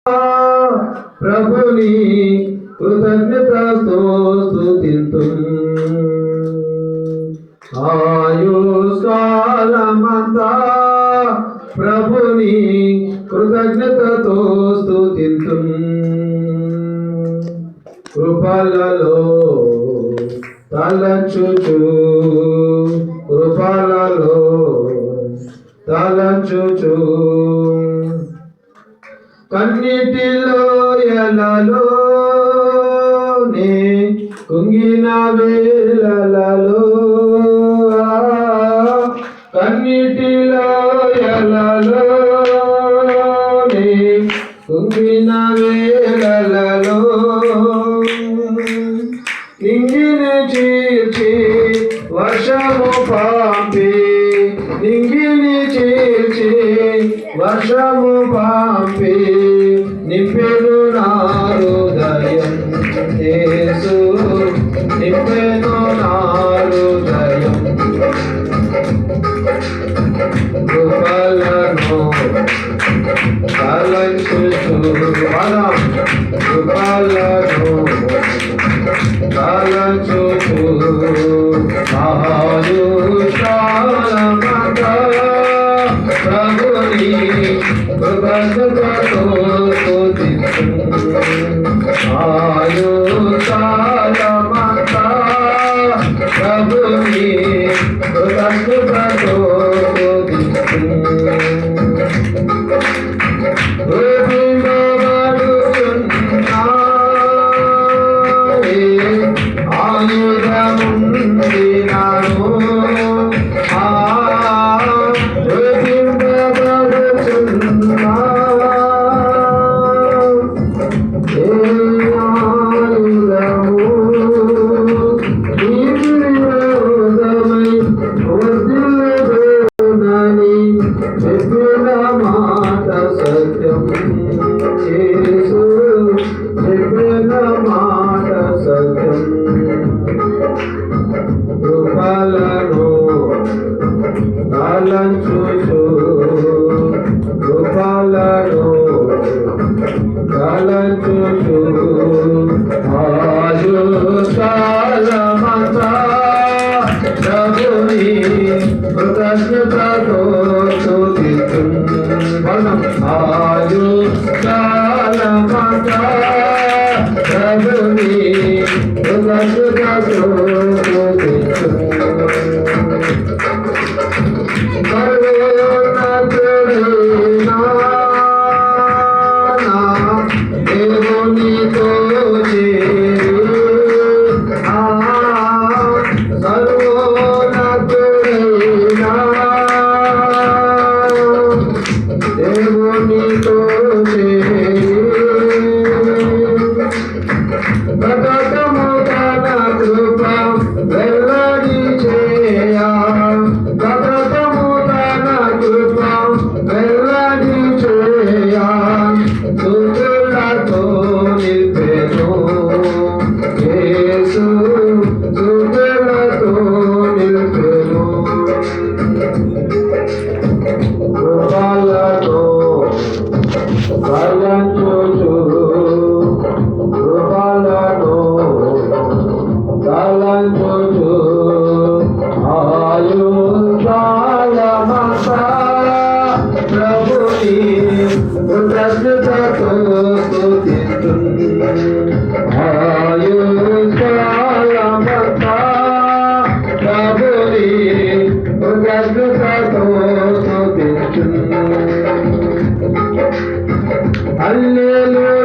ప్రభుని కృతజ్ఞతతో స్తుతింతు ఆయుష్కాలమంతా ప్రభుని కృతజ్ఞతతో స్తుతింతు కృపలలో తలచుచు కృపలలో తలచుచు కన్నిటిలో ఎలలో నే కుంగిన వేళలలో కన్నిటిలో ఎలలో నే కుంగిన వేళలలో నింగిని చీల్చి వర్షము పంపి నింగిని చీల్చి వర్షము పంపి నింపెను నా హృదయం యేసు నింపెను నా హృదయం కృపలను తలంచుచు కృపలను తలంచుచు ఆయుష్కాలమంతా ప్రభుని కృతజ్ఞతతో స్తుతింతు ఆయుష్కాలమంతా ప్రభుని కృతజ్ఞతతో కృపలను తలంచుచు కృపలను తలంచుచు ఆయుష్కాలమంతా ప్రభుని కృతజ్ఞతతో స్తుతింతు ఆయుష్కాలమంతా ప్రభుని కృతజ్ఞతతో Hallelujah.